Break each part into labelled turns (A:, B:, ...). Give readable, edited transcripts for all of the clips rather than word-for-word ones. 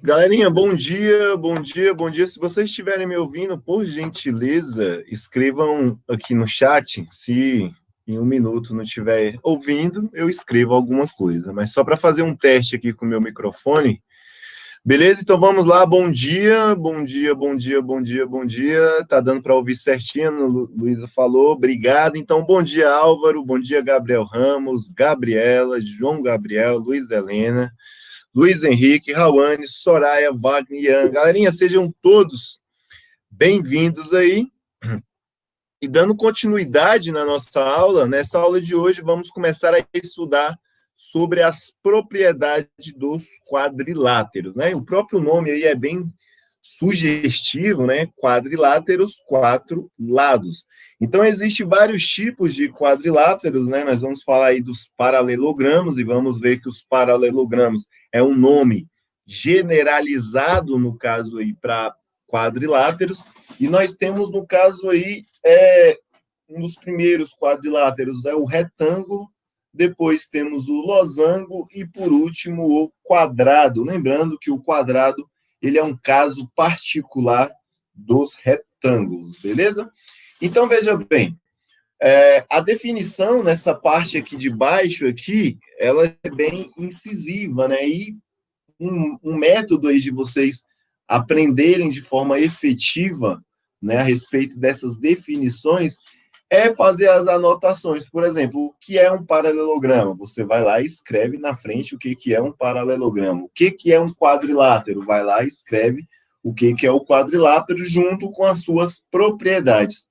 A: Galerinha, bom dia, bom dia, bom dia. Se vocês estiverem me ouvindo, por gentileza, escrevam aqui no chat. Se em um minuto não estiver ouvindo, eu escrevo alguma coisa. Mas só para fazer um teste aqui com o meu microfone. Beleza? Então vamos lá. Bom dia, bom dia, bom dia, bom dia, bom dia. Tá dando para ouvir certinho, Luísa falou. Obrigado. Então, bom dia, Álvaro. Bom dia, Gabriel Ramos, Gabriela, João Gabriel, Luiz Helena. Luiz Henrique, Rawane, Soraya, Wagner, Ian. Galerinha, sejam todos bem-vindos aí. E dando continuidade na nossa aula, nessa aula de hoje, vamos começar a estudar sobre as propriedades dos quadriláteros, né? O próprio nome aí é bem sugestivo, né? Quadriláteros, quatro lados. Então, existem vários tipos de quadriláteros, né? Nós vamos falar aí dos paralelogramos e vamos ver que os paralelogramos é um nome generalizado, no caso aí, para quadriláteros, e nós temos, no caso aí, um dos primeiros quadriláteros é o retângulo, depois temos o losango e, por último, o quadrado. Lembrando que o quadrado ele é um caso particular dos retângulos, beleza? Então, veja bem, a definição nessa parte aqui de baixo, aqui, ela é bem incisiva, né? E um método aí de vocês aprenderem de forma efetiva, né, a respeito dessas definições, é fazer as anotações. Por exemplo, o que é um paralelogramo? Você vai lá e escreve na frente o que é um paralelogramo. O que é um quadrilátero? Vai lá e escreve o que é o quadrilátero junto com as suas propriedades.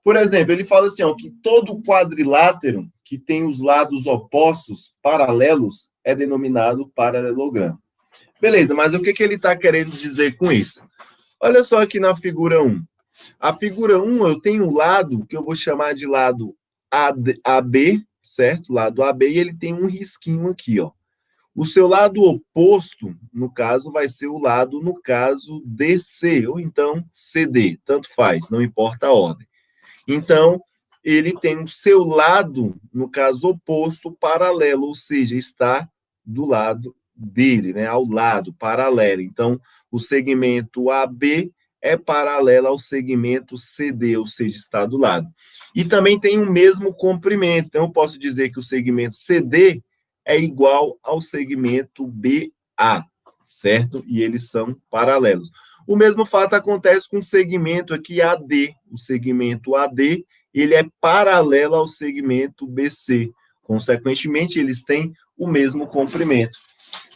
A: Por exemplo, ele fala assim, ó, que todo quadrilátero que tem os lados opostos paralelos é denominado paralelogramo. Beleza, mas o que ele está querendo dizer com isso? Olha só aqui na figura 1. A figura 1, eu tenho um lado que eu vou chamar de lado AB, certo? Lado AB, e ele tem um risquinho aqui, ó. O seu lado oposto, no caso, vai ser o lado, no caso, DC, ou então CD, tanto faz, não importa a ordem. Então, ele tem o seu lado, no caso, oposto, paralelo, ou seja, está do lado dele, né? Ao lado, paralelo. Então, o segmento AB é paralelo ao segmento CD, ou seja, está do lado. E também tem o mesmo comprimento. Então, eu posso dizer que o segmento CD é igual ao segmento BA, certo? E eles são paralelos. O mesmo fato acontece com o segmento aqui AD. O segmento AD, ele é paralelo ao segmento BC. Consequentemente, eles têm o mesmo comprimento.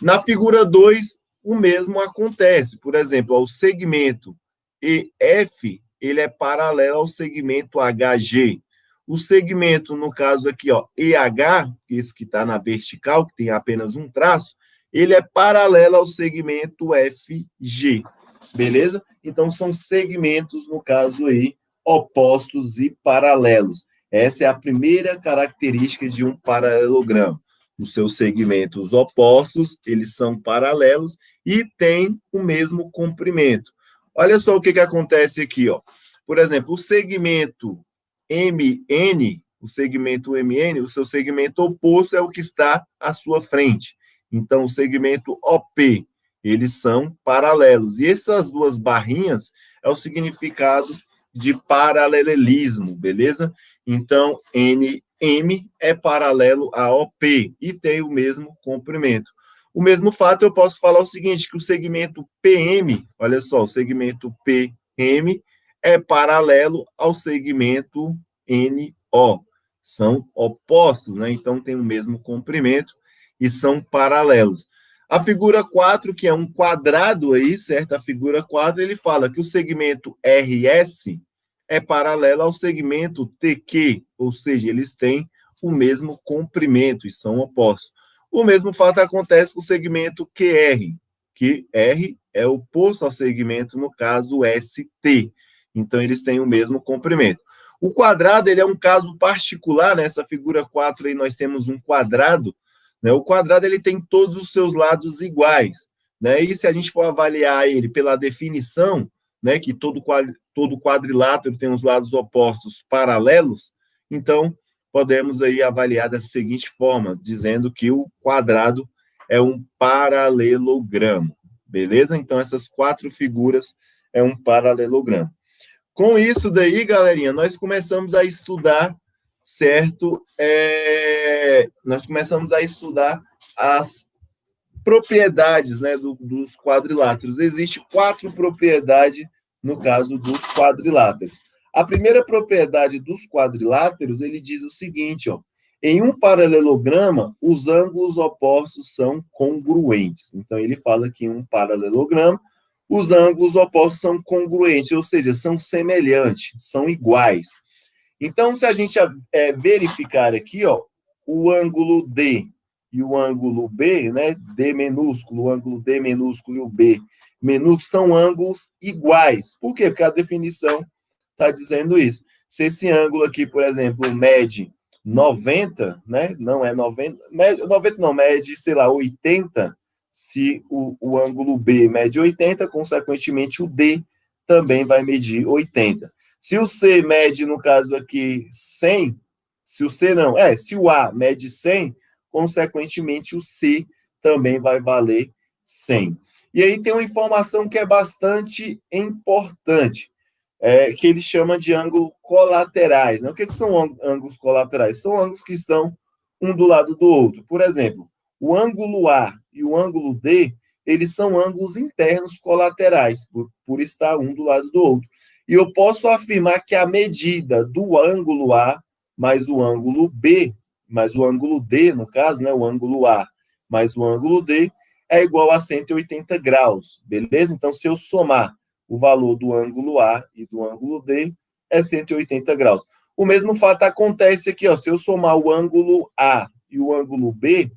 A: Na figura 2, o mesmo acontece. Por exemplo, o segmento EF, ele é paralelo ao segmento HG. O segmento, no caso aqui, ó, EH, esse que está na vertical, que tem apenas um traço, ele é paralelo ao segmento FG. Beleza? Então, são segmentos, no caso aí, opostos e paralelos. Essa é a primeira característica de um paralelogramo. Os seus segmentos opostos, eles são paralelos e têm o mesmo comprimento. Olha só o que acontece aqui, ó. Por exemplo, o segmento MN, o seu segmento oposto é o que está à sua frente. Então, o segmento OP, eles são paralelos. E essas duas barrinhas é o significado de paralelismo, beleza? Então, NM é paralelo a OP e tem o mesmo comprimento. O mesmo fato eu posso falar o seguinte, que o segmento PM, olha só, o segmento PM é paralelo ao segmento NO. São opostos, né? Então, tem o mesmo comprimento e são paralelos. A figura 4, que é um quadrado aí, certo? A figura 4, ele fala que o segmento RS é paralelo ao segmento TQ, ou seja, eles têm o mesmo comprimento e são opostos. O mesmo fato acontece com o segmento QR, que R é oposto ao segmento, no caso, ST. Então, eles têm o mesmo comprimento. O quadrado, ele é um caso particular, nessa figura 4 aí nós temos um quadrado, né? O quadrado, ele tem todos os seus lados iguais, né? E se a gente for avaliar ele pela definição, né, que todo quadrilátero tem os lados opostos paralelos, então podemos aí avaliar dessa seguinte forma, dizendo que o quadrado é um paralelogramo, beleza? Então, essas 4 figuras é um paralelogramo. Com isso daí, galerinha, nós começamos a estudar, certo? Nós começamos a estudar as propriedades, né, dos quadriláteros. Existem 4 propriedades no caso dos quadriláteros. A primeira propriedade dos quadriláteros, ele diz o seguinte, ó, em um paralelograma, os ângulos opostos são congruentes. Então, ele fala que em um paralelograma, os ângulos opostos são congruentes, ou seja, são semelhantes, são iguais. Então, se a gente verificar aqui, ó, o ângulo D e o ângulo B, né, D minúsculo, o ângulo D minúsculo e o B minúsculo são ângulos iguais. Por quê? Porque a definição está dizendo isso. Se esse ângulo aqui, por exemplo, mede 90, né, não é 90, 90 não, mede, sei lá, 80, se o ângulo B mede 80, consequentemente o D também vai medir 80. Se o C mede, no caso aqui, 100, se o A mede 100, consequentemente o C também vai valer 100. E aí tem uma informação que é bastante importante, que ele chama de ângulos colaterais. Né? O que são ângulos colaterais? São ângulos que estão um do lado do outro. Por exemplo, o ângulo A e o ângulo D, eles são ângulos internos colaterais, por estar um do lado do outro. E eu posso afirmar que a medida do ângulo A mais o ângulo B, mais o ângulo D, no caso, né, o ângulo A mais o ângulo D, é igual a 180 graus, beleza? Então, se eu somar o valor do ângulo A e do ângulo D, é 180 graus. O mesmo fato acontece aqui, ó, se eu somar o ângulo A e o ângulo B,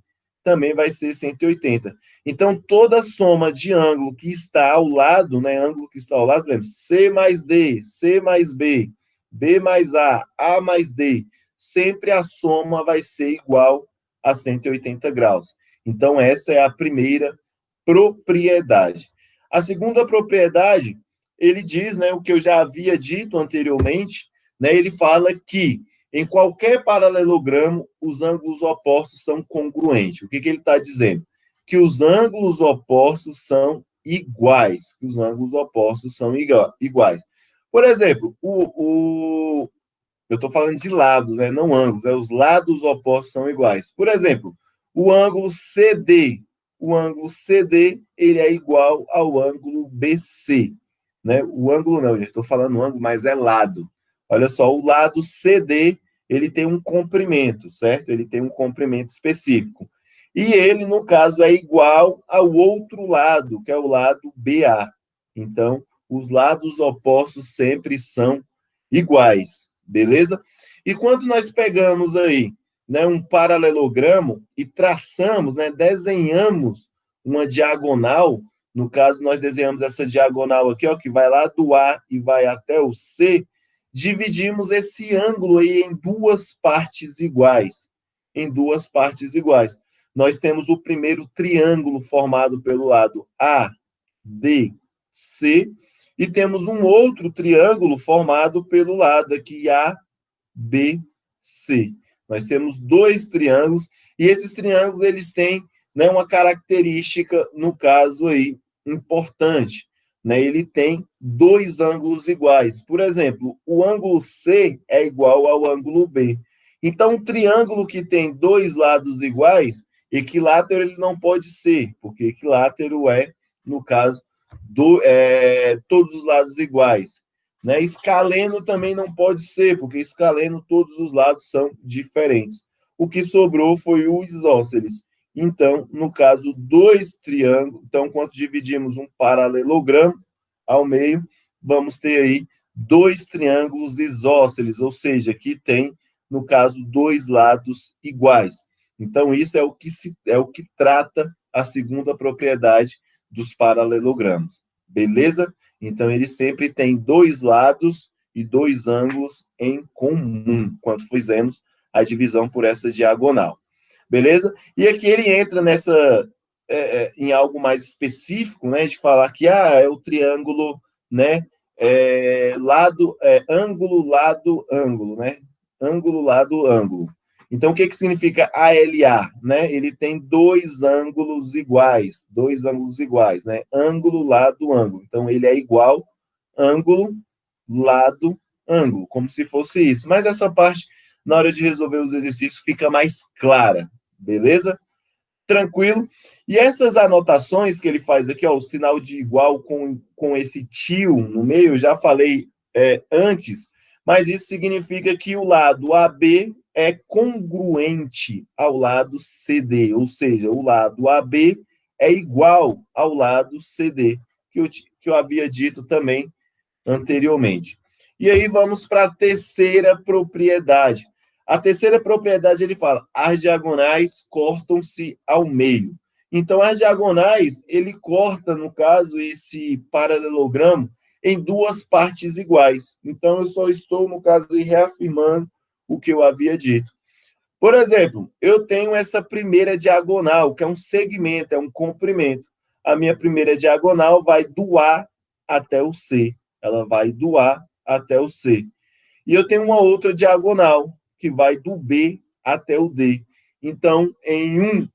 A: também vai ser 180. Então, toda soma de ângulo que está ao lado, né, ângulo que está ao lado, por exemplo, C mais D, C mais B, B mais A mais D, sempre a soma vai ser igual a 180 graus. Então, essa é a primeira propriedade. A segunda propriedade, ele diz, né, o que eu já havia dito anteriormente, né, ele fala que em qualquer paralelogramo, os ângulos opostos são congruentes. O que ele está dizendo? Que os ângulos opostos são iguais. Que os ângulos opostos são iguais. Por exemplo, eu estou falando de lados, né? Não ângulos. Os lados opostos são iguais. Por exemplo, o ângulo CD. O ângulo CD ele é igual ao ângulo BC. Né? O ângulo não, eu estou falando ângulo, mas é lado. Olha só, o lado CD, ele tem um comprimento, certo? Ele tem um comprimento específico. E ele, no caso, é igual ao outro lado, que é o lado BA. Então, os lados opostos sempre são iguais, beleza? E quando nós pegamos aí, né, um paralelogramo e traçamos, né, desenhamos uma diagonal, no caso, nós desenhamos essa diagonal aqui, ó, que vai lá do A e vai até o C, dividimos esse ângulo aí em duas partes iguais. Em duas partes iguais. Nós temos o primeiro triângulo formado pelo lado A, D, C, e temos um outro triângulo formado pelo lado aqui A, B, C. Nós temos 2 triângulos, e esses triângulos, eles têm, né, uma característica, no caso aí, importante. Né, ele tem 2 ângulos iguais. Por exemplo, o ângulo C é igual ao ângulo B. Então, um triângulo que tem 2 lados iguais, equilátero ele não pode ser, porque equilátero é, no caso, todos os lados iguais. Né? Escaleno também não pode ser, porque escaleno todos os lados são diferentes. O que sobrou foi o isósceles. Então, no caso, 2 triângulos. Então, quando dividimos um paralelogramo ao meio, vamos ter aí 2 triângulos isósceles, ou seja, que tem, no caso, 2 lados iguais. Então, isso é o que trata a segunda propriedade dos paralelogramos. Beleza? Então, ele sempre tem 2 lados e 2 ângulos em comum, quando fizemos a divisão por essa diagonal. Beleza? E aqui ele entra em algo mais específico, né, de falar que é o triângulo, né, ângulo, lado, ângulo, né, ângulo, lado, ângulo. Então, o que significa ALA? Né? Ele tem dois ângulos iguais, né? Ângulo, lado, ângulo. Então, ele é igual, ângulo, lado, ângulo, como se fosse isso. Mas essa parte, na hora de resolver os exercícios, fica mais clara, beleza? Tranquilo? E essas anotações que ele faz aqui, ó, o sinal de igual com esse tio no meio, eu já falei antes, mas isso significa que o lado AB é congruente ao lado CD, ou seja, o lado AB é igual ao lado CD, que eu havia dito também anteriormente. E aí vamos para a terceira propriedade. A terceira propriedade, ele fala, as diagonais cortam-se ao meio. Então, as diagonais, ele corta, no caso, esse paralelogramo em duas partes iguais. Então, eu só estou, no caso, reafirmando o que eu havia dito. Por exemplo, eu tenho essa primeira diagonal, que é um segmento, é um comprimento. A minha primeira diagonal vai do A até o C. Ela vai do A até o C. E eu tenho uma outra diagonal, que vai do B até o D. Então,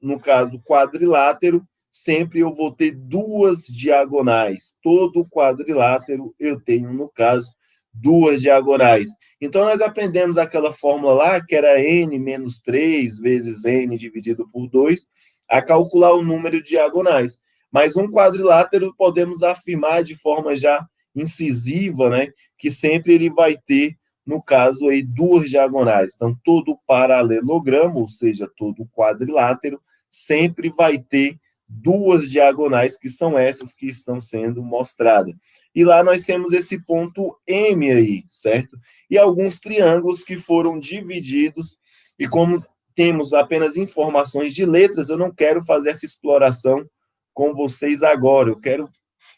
A: no caso, quadrilátero, sempre eu vou ter duas diagonais. Todo quadrilátero eu tenho, no caso, duas diagonais. Então, nós aprendemos aquela fórmula lá, que era n menos 3 vezes n dividido por 2, a calcular o número de diagonais. Mas um quadrilátero podemos afirmar de forma já incisiva, né, que sempre ele vai ter, no caso aí, duas diagonais. Então, todo paralelogramo, ou seja, todo quadrilátero, sempre vai ter duas diagonais, que são essas que estão sendo mostradas. E lá nós temos esse ponto M aí, certo? E alguns triângulos que foram divididos, e como temos apenas informações de letras, eu não quero fazer essa exploração com vocês agora. Eu quero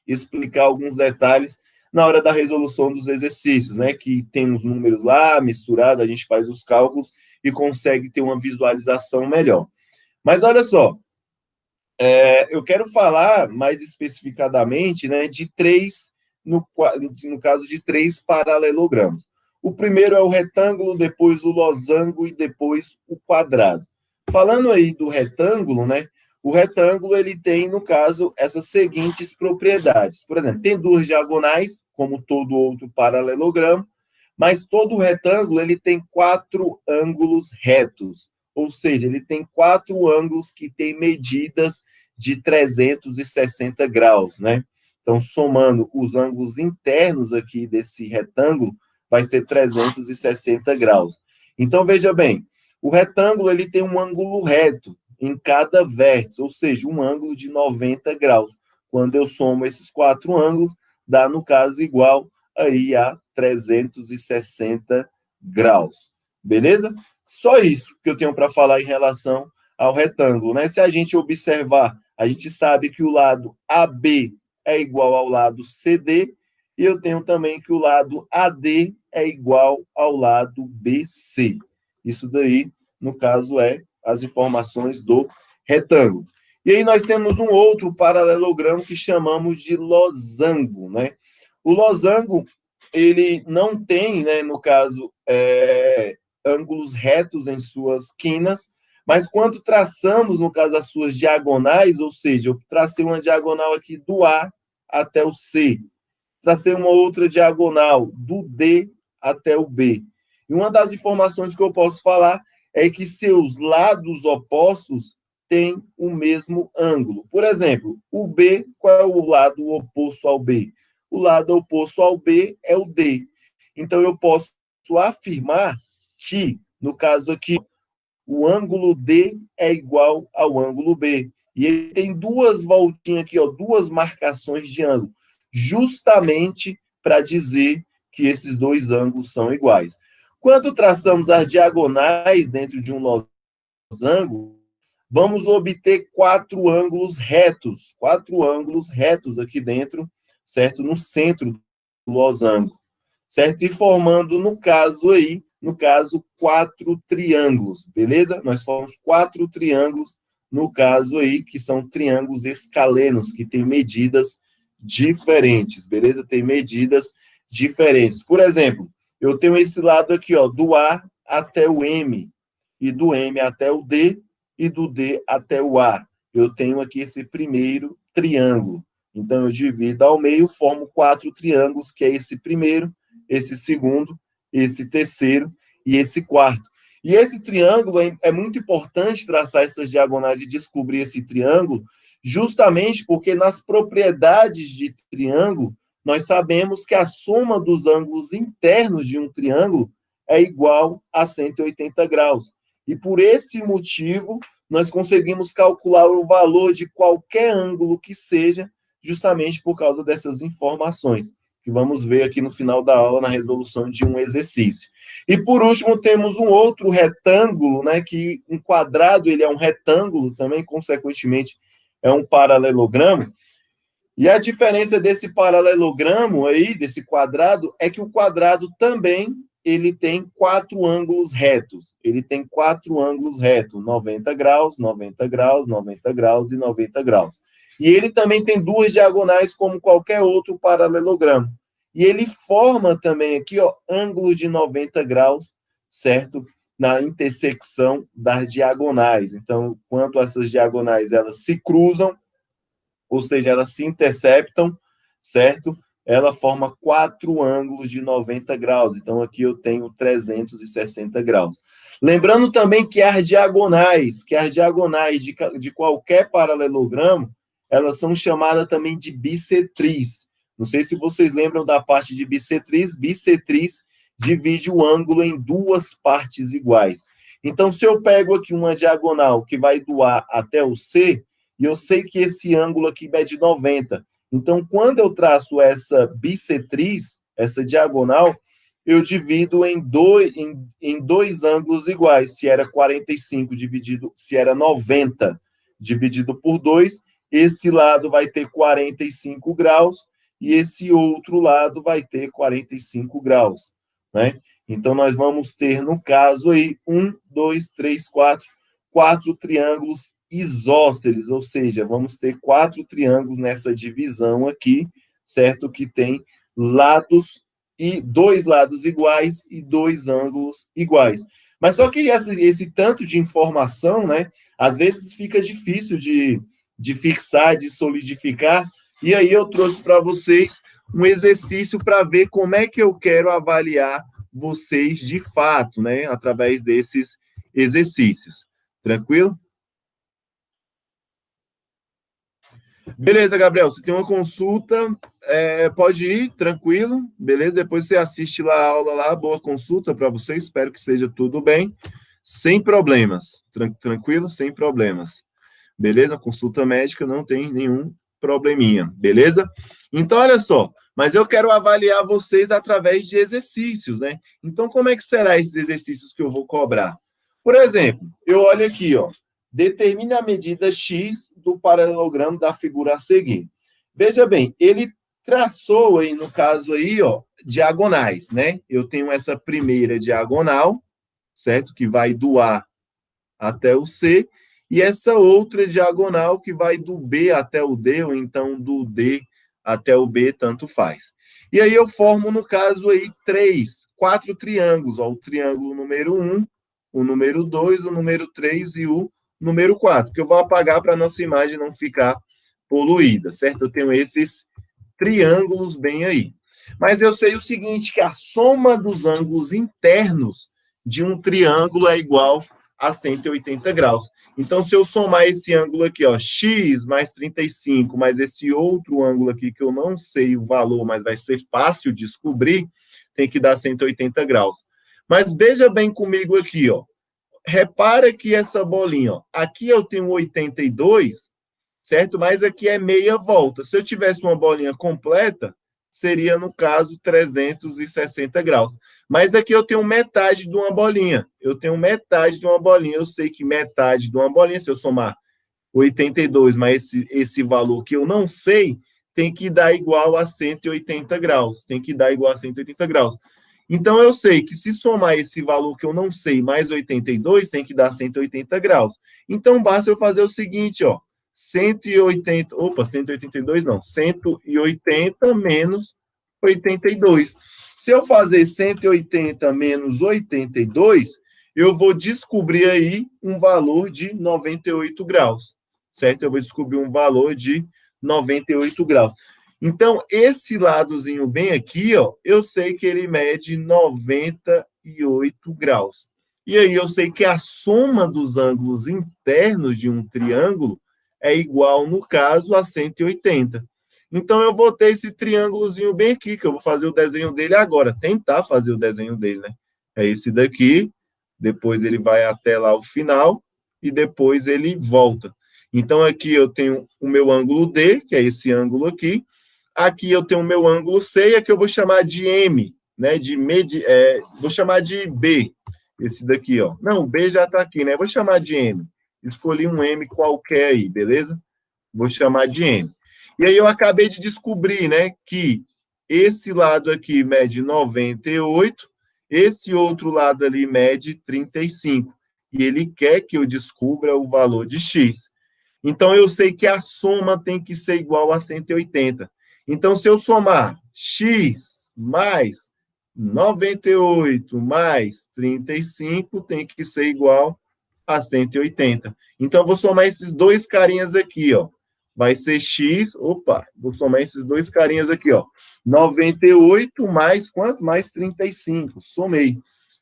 A: explicar alguns detalhes na hora da resolução dos exercícios, né? Que tem os números lá misturados, a gente faz os cálculos e consegue ter uma visualização melhor. Mas olha só, eu quero falar mais especificadamente, né, de três, no caso de três paralelogramos. O primeiro é o retângulo, depois o losango e depois o quadrado. Falando aí do retângulo, né, o retângulo ele tem, no caso, essas seguintes propriedades. Por exemplo, tem duas diagonais, como todo outro paralelogramo, mas todo retângulo ele tem quatro ângulos retos, ou seja, ele tem quatro ângulos que têm medidas de 360 graus, né? Então, somando os ângulos internos aqui desse retângulo, vai ser 360 graus. Então, veja bem, o retângulo ele tem um ângulo reto em cada vértice, ou seja, um ângulo de 90 graus. Quando eu somo esses quatro ângulos, dá, no caso, igual aí a 360 graus. Beleza? Só isso que eu tenho para falar em relação ao retângulo, né? Se a gente observar, a gente sabe que o lado AB é igual ao lado CD, e eu tenho também que o lado AD é igual ao lado BC. Isso daí, no caso, é as informações do retângulo. E aí nós temos um outro paralelogramo que chamamos de losango, né? O losango, ele não tem, né, no caso, ângulos retos em suas quinas, mas quando traçamos, no caso, as suas diagonais, ou seja, eu tracei uma diagonal aqui do A até o C, tracei uma outra diagonal do D até o B. E uma das informações que eu posso falar é que seus lados opostos têm o mesmo ângulo. Por exemplo, o B, qual é o lado oposto ao B? O lado oposto ao B é o D. Então, eu posso afirmar que, no caso aqui, o ângulo D é igual ao ângulo B. E ele tem duas voltinhas aqui, ó, duas marcações de ângulo, justamente para dizer que esses dois ângulos são iguais. Quando traçamos as diagonais dentro de um losango, vamos obter quatro ângulos retos aqui dentro, certo? No centro do losango, certo? E formando, no caso, quatro triângulos, beleza? Nós formamos quatro triângulos, no caso aí, que são triângulos escalenos, que têm medidas diferentes, beleza? Tem medidas diferentes. Por exemplo, eu tenho esse lado aqui, ó, do A até o M. e do M até o D, e do D até o A. Eu tenho aqui esse primeiro triângulo. Então, eu divido ao meio, formo 4 triângulos, que é esse primeiro, esse segundo, esse terceiro e esse quarto. E esse triângulo é muito importante traçar essas diagonais e descobrir esse triângulo, justamente porque nas propriedades de triângulo, nós sabemos que a soma dos ângulos internos de um triângulo é igual a 180 graus. E por esse motivo, nós conseguimos calcular o valor de qualquer ângulo que seja, justamente por causa dessas informações, que vamos ver aqui no final da aula na resolução de um exercício. E por último, temos um outro retângulo, né, que um quadrado, ele é um retângulo também, consequentemente, é um paralelogramo. E a diferença desse paralelogramo aí, desse quadrado, é que o quadrado também ele tem 4 ângulos retos. Ele tem 4 ângulos retos, 90 graus, 90 graus, 90 graus e 90 graus. E ele também tem 2 diagonais, como qualquer outro paralelogramo. E ele forma também aqui, ó, ângulo de 90 graus, certo? Na intersecção das diagonais. Então, quando essas diagonais elas se cruzam, ou seja, elas se interceptam, certo? Ela forma 4 ângulos de 90 graus. Então, aqui eu tenho 360 graus. Lembrando também que as diagonais de qualquer paralelogramo, elas são chamadas também de bissetriz. Não sei se vocês lembram da parte de bissetriz. Bissetriz divide o ângulo em 2 partes iguais. Então, se eu pego aqui uma diagonal que vai do A até o C, e eu sei que esse ângulo aqui é de 90. Então, quando eu traço essa bissetriz, essa diagonal, eu divido em dois ângulos iguais. Se era 45 dividido, se era 90 dividido por 2, esse lado vai ter 45 graus e esse outro lado vai ter 45 graus, né? Então, nós vamos ter, no caso aí, 1, 2, 3, 4 triângulos isósceles, ou seja, vamos ter 4 triângulos nessa divisão aqui, certo? Que tem lados e 2 lados iguais e 2 ângulos iguais. Mas só que esse tanto de informação, né? Às vezes fica difícil de fixar, de solidificar, e aí eu trouxe para vocês um exercício para ver como é que eu quero avaliar vocês de fato, né? Através desses exercícios. Tranquilo? Beleza, Gabriel, você tem uma consulta, pode ir, tranquilo, beleza? Depois você assiste lá a aula lá, boa consulta para você, espero que seja tudo bem, sem problemas, tranquilo, sem problemas, beleza? Consulta médica não tem nenhum probleminha, beleza? Então, olha só, mas eu quero avaliar vocês através de exercícios, né? Então, como é que será esses exercícios que eu vou cobrar? Por exemplo, eu olho aqui, ó, determine a medida X do paralelogramo da figura a seguir. Veja bem, ele traçou aí, no caso aí, ó, diagonais, né? Eu tenho essa primeira diagonal, certo? Que vai do A até o C, e essa outra diagonal que vai do B até o D, ou então do D até o B, tanto faz. E aí eu formo, no caso aí, 4 triângulos, ó, o triângulo número 1, o número 2, o número 3 e o número 4, que eu vou apagar para a nossa imagem não ficar poluída, certo? Eu tenho esses triângulos bem aí. Mas eu sei o seguinte, que a soma dos ângulos internos de um triângulo é igual a 180 graus. Então, se eu somar esse ângulo aqui, ó, x mais 35, mais esse outro ângulo aqui, que eu não sei o valor, mas vai ser fácil de descobrir, tem que dar 180 graus. Mas veja bem comigo aqui, ó. Repara que essa bolinha, ó, aqui eu tenho 82, certo? Mas aqui é meia volta. Se eu tivesse uma bolinha completa, seria, no caso, 360 graus. Mas aqui eu tenho metade de uma bolinha. Eu tenho metade de uma bolinha. Eu sei que metade de uma bolinha, se eu somar 82 mais esse valor que eu não sei, tem que dar igual a 180 graus. Tem que dar igual a 180 graus. Então, eu sei que se somar esse valor que eu não sei mais 82, tem que dar 180 graus. Então, basta eu fazer o seguinte, ó. 182 não, 180 menos 82. Se eu fazer 180 menos 82, eu vou descobrir aí um valor de 98 graus, certo? Eu vou descobrir um valor de 98 graus. Então, esse ladozinho bem aqui, ó, eu sei que ele mede 98 graus. E aí eu sei que a soma dos ângulos internos de um triângulo é igual, no caso, a 180. Então, eu vou ter esse triângulozinho bem aqui, que eu vou fazer o desenho dele agora, tentar fazer o desenho dele, né? É esse daqui, depois ele vai até lá o final, e depois ele volta. Então, aqui eu tenho o meu ângulo D, que é esse ângulo aqui. Aqui eu tenho o meu ângulo C, e aqui eu vou chamar de M, né? Vou chamar de B, esse daqui, ó. Não, o B já está aqui, né? Vou chamar de M. Escolhi um M qualquer aí, beleza? Vou chamar de M. E aí eu acabei de descobrir, né, que esse lado aqui mede 98, esse outro lado ali mede 35. E ele quer que eu descubra o valor de x. Então, eu sei que a soma tem que ser igual a 180. Então, se eu somar x mais 98 mais 35, tem que ser igual a 180. Então, eu vou somar esses dois carinhas aqui, ó. Vai ser x, vou somar esses dois carinhas aqui, ó. 98 mais quanto? Mais 35. Somei.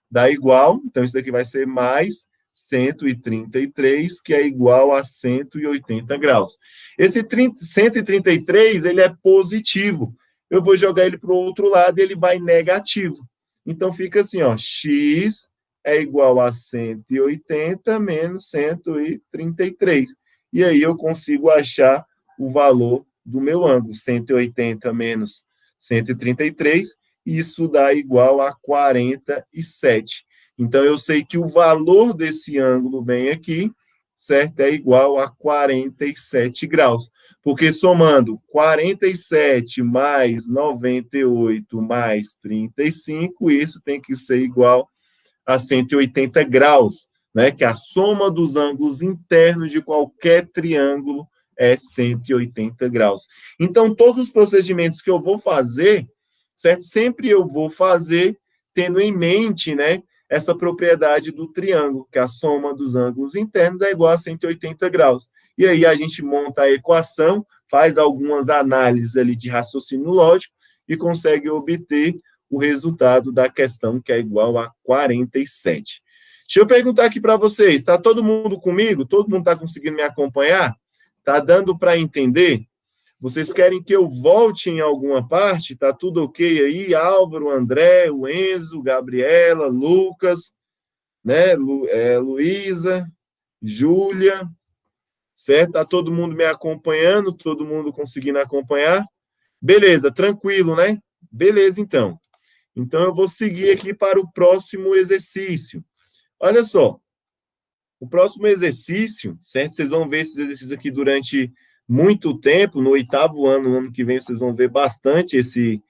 A: Dá igual, então isso daqui vai ser mais 133, que é igual a 180 graus. Esse 133, ele é positivo. Eu vou jogar ele para o outro lado e ele vai negativo. Então, fica assim, ó, x é igual a 180 menos 133. E aí eu consigo achar o valor do meu ângulo. 180 menos 133, isso dá igual a 47. Então, eu sei que o valor desse ângulo bem aqui, certo? É igual a 47 graus. Porque somando 47 mais 98 mais 35, isso tem que ser igual a 180 graus, né? Que a soma dos ângulos internos de qualquer triângulo é 180 graus. Então, todos os procedimentos que eu vou fazer, certo? Sempre eu vou fazer tendo em mente, né, essa propriedade do triângulo, que a soma dos ângulos internos é igual a 180 graus. E aí a gente monta a equação, faz algumas análises ali de raciocínio lógico e consegue obter o resultado da questão, que é igual a 47. Deixa eu perguntar aqui para vocês, está todo mundo comigo? Todo mundo está conseguindo me acompanhar? Está dando para entender? Vocês querem que eu volte em alguma parte? Está tudo ok aí? Álvaro, André, o Enzo, Gabriela, Lucas, né? Luísa, Júlia, certo? Está todo mundo me acompanhando? Todo mundo conseguindo acompanhar? Beleza, tranquilo, né? Beleza, então. Então, eu vou seguir aqui para o próximo exercício. Olha só, o próximo exercício, certo? Vocês vão ver esses exercícios aqui durante muito tempo, no 8º ano, no ano que vem, vocês vão ver bastante esse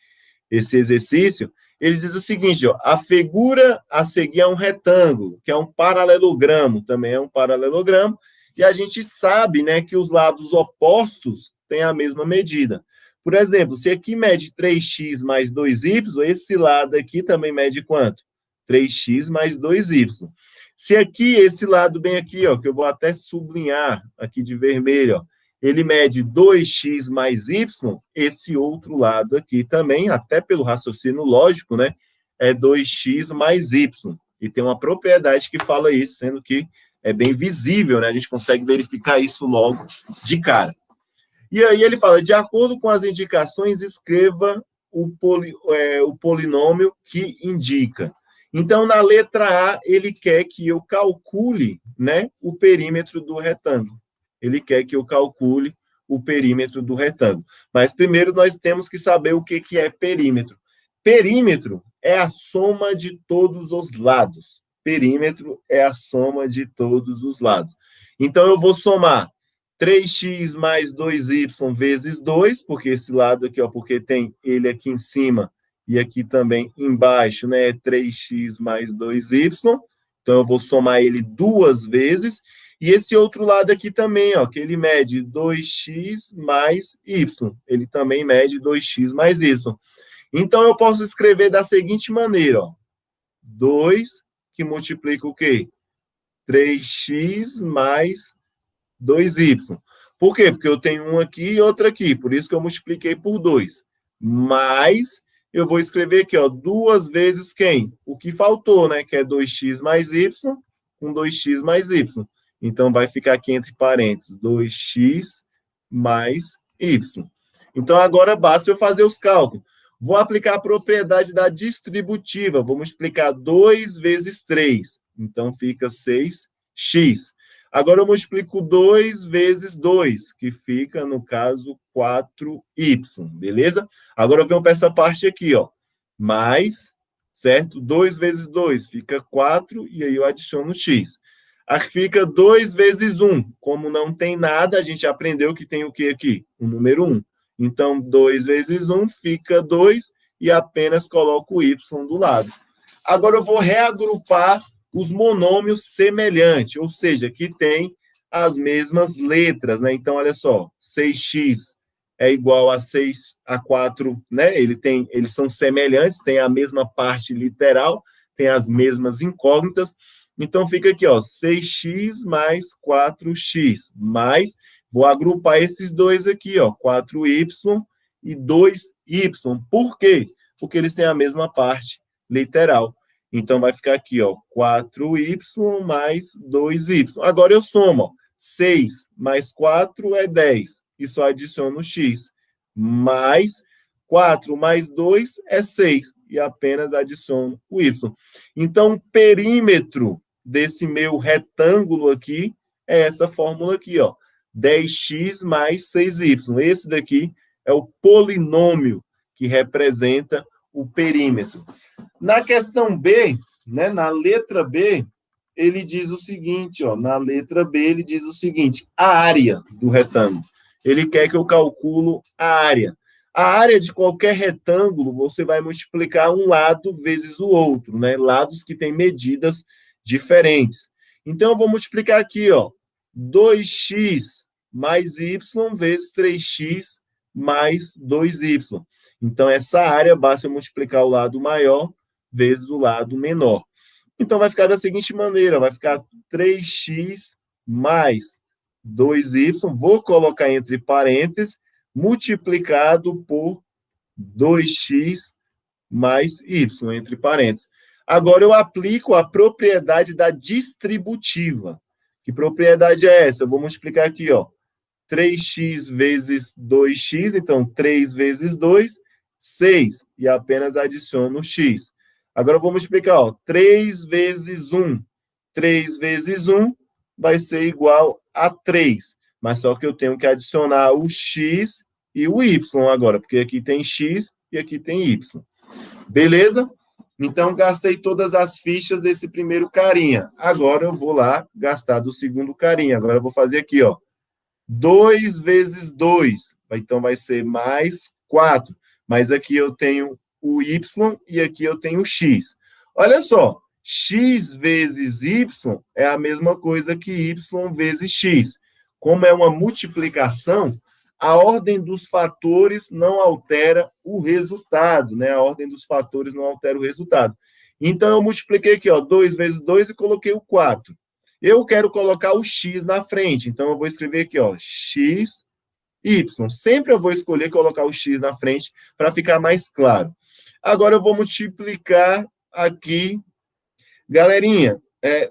A: exercício. Ele diz o seguinte, ó, a figura a seguir é um retângulo, que é um paralelogramo, também é um paralelogramo, e a gente sabe, né, que os lados opostos têm a mesma medida. Por exemplo, se aqui mede 3x mais 2y, esse lado aqui também mede quanto? 3x mais 2y. Se aqui, esse lado bem aqui, ó, que eu vou até sublinhar aqui de vermelho, ó, ele mede 2x mais y, esse outro lado aqui também, até pelo raciocínio lógico, né, é 2x mais y. E tem uma propriedade que fala isso, sendo que é bem visível, né, a gente consegue verificar isso logo de cara. E aí ele fala, de acordo com as indicações, escreva o polinômio que indica. Então, na letra A, ele quer que eu calcule, né, o perímetro do retângulo. Ele quer que eu calcule o perímetro do retângulo. Mas primeiro nós temos que saber o que é perímetro. Perímetro é a soma de todos os lados. Perímetro é a soma de todos os lados. Então, eu vou somar 3x mais 2y vezes 2, porque esse lado aqui, ó, porque tem ele aqui em cima e aqui também embaixo, né, 3x mais 2y. Então, eu vou somar ele duas vezes. E esse outro lado aqui também, ó, que ele mede 2x mais y. Ele também mede 2x mais y. Então, eu posso escrever da seguinte maneira, ó. 2 que multiplica o quê? 3x mais 2y. Por quê? Porque eu tenho um aqui e outro aqui, por isso que eu multipliquei por 2. Mas eu vou escrever aqui, ó, 2 vezes quem? O que faltou, né? Que é 2x mais y com 2x mais y. Então, vai ficar aqui entre parênteses 2x mais y. Então, agora basta eu fazer os cálculos. Vou aplicar a propriedade da distributiva. Vou multiplicar 2 vezes 3. Então, fica 6x. Agora, eu multiplico 2 vezes 2, que fica, no caso, 4y. Beleza? Agora, eu venho para essa parte aqui, ó. Mais, certo? 2 vezes 2 fica 4, e aí eu adiciono x. Aqui fica 2 vezes 1. Como não tem nada, a gente aprendeu que tem o que aqui? O número 1. Então, 2 vezes 1 fica 2 e apenas coloco o y do lado. Agora, eu vou reagrupar os monômios semelhantes, ou seja, que tem as mesmas letras, né? Então, olha só, 6x é igual a 6 a 4, né? Eles são semelhantes, têm a mesma parte literal, tem as mesmas incógnitas. Então, fica aqui, ó, 6x mais 4x, mais, vou agrupar esses dois aqui, ó, 4y e 2y. Por quê? Porque eles têm a mesma parte literal. Então, vai ficar aqui, ó, 4y mais 2y. Agora, eu somo, ó, 6 mais 4 é 10, e só adiciono x, mais 4 mais 2 é 6, e apenas adiciono o y. Então, o perímetro desse meu retângulo aqui é essa fórmula aqui, ó, 10x mais 6y. Esse daqui é o polinômio que representa o perímetro. Na questão B, né, na letra B, ele diz o seguinte, ó, na letra B ele diz o seguinte, a área do retângulo. Ele quer que eu calculo a área. A área de qualquer retângulo, você vai multiplicar um lado vezes o outro, né? Lados que têm medidas diferentes. Então, eu vou multiplicar aqui, ó, 2x mais y vezes 3x mais 2y. Então, essa área basta eu multiplicar o lado maior vezes o lado menor. Então, vai ficar da seguinte maneira, vai ficar 3x mais 2y, vou colocar entre parênteses, multiplicado por 2x mais y, entre parênteses. Agora, eu aplico a propriedade da distributiva. Que propriedade é essa? Eu vou multiplicar aqui, ó, 3x vezes 2x, então 3 vezes 2, 6, e apenas adiciono x. Agora, eu vou multiplicar, ó, 3 vezes 1. 3 vezes 1 vai ser igual a 3, mas só que eu tenho que adicionar o x e o y agora, porque aqui tem x e aqui tem y. Beleza? Então, gastei todas as fichas desse primeiro carinha. Agora, eu vou lá gastar do segundo carinha. Agora, eu vou fazer aqui, ó, 2 vezes 2. Então, vai ser mais 4. Mas aqui eu tenho o y e aqui eu tenho o x. Olha só, x vezes y é a mesma coisa que y vezes x. Como é uma multiplicação, a ordem dos fatores não altera o resultado, né? A ordem dos fatores não altera o resultado. Então, eu multipliquei aqui, ó, 2 vezes 2 e coloquei o 4. Eu quero colocar o x na frente, então eu vou escrever aqui, ó, x, y. Sempre eu vou escolher colocar o x na frente para ficar mais claro. Agora, eu vou multiplicar aqui. Galerinha,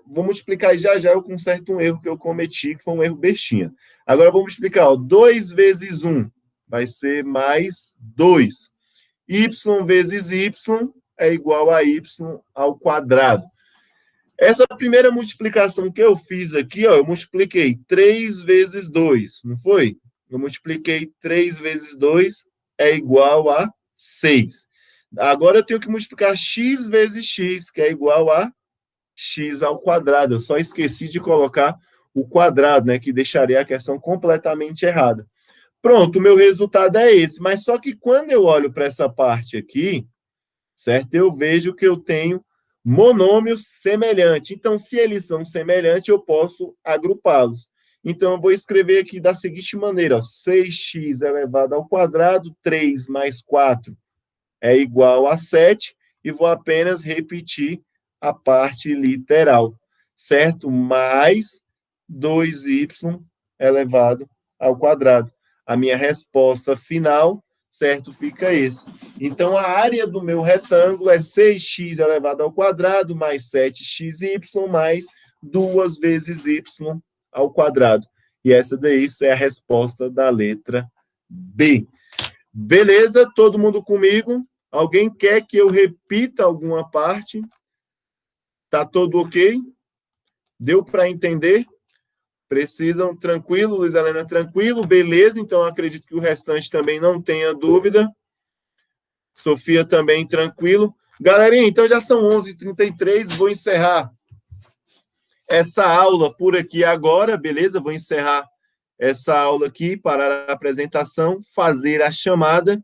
A: vou multiplicar já já, eu conserto um erro que eu cometi, que foi um erro bestinha. Agora, vamos explicar, ó, 2 vezes 1 vai ser mais 2. Y vezes y é igual a y ao quadrado. Essa primeira multiplicação que eu fiz aqui, ó, eu multipliquei 3 vezes 2, não foi? Eu multipliquei 3 vezes 2 é igual a 6. Agora, eu tenho que multiplicar x vezes x, que é igual a x ao quadrado. Eu só esqueci de colocar o quadrado, né, que deixaria a questão completamente errada. Pronto, o meu resultado é esse. Mas só que quando eu olho para essa parte aqui, certo? Eu vejo que eu tenho monômios semelhantes. Então, se eles são semelhantes, eu posso agrupá-los. Então, eu vou escrever aqui da seguinte maneira, ó, 6x elevado ao quadrado, 3 mais 4 é igual a 7, e vou apenas repetir a parte literal, certo? Mais 2y elevado ao quadrado. A minha resposta final, certo, fica esse. Então, a área do meu retângulo é 6x elevado ao quadrado mais 7xy mais 2 vezes y ao quadrado. E essa daí é a resposta da letra B. Beleza? Todo mundo comigo? Alguém quer que eu repita alguma parte? Tá todo ok? Deu para entender? Precisam? Tranquilo, Luiz Helena, tranquilo? Beleza, então acredito que o restante também não tenha dúvida. Sofia também, tranquilo. Galerinha, então já são 11h33, vou encerrar essa aula por aqui agora, beleza? Vou encerrar essa aula aqui, parar a apresentação, fazer a chamada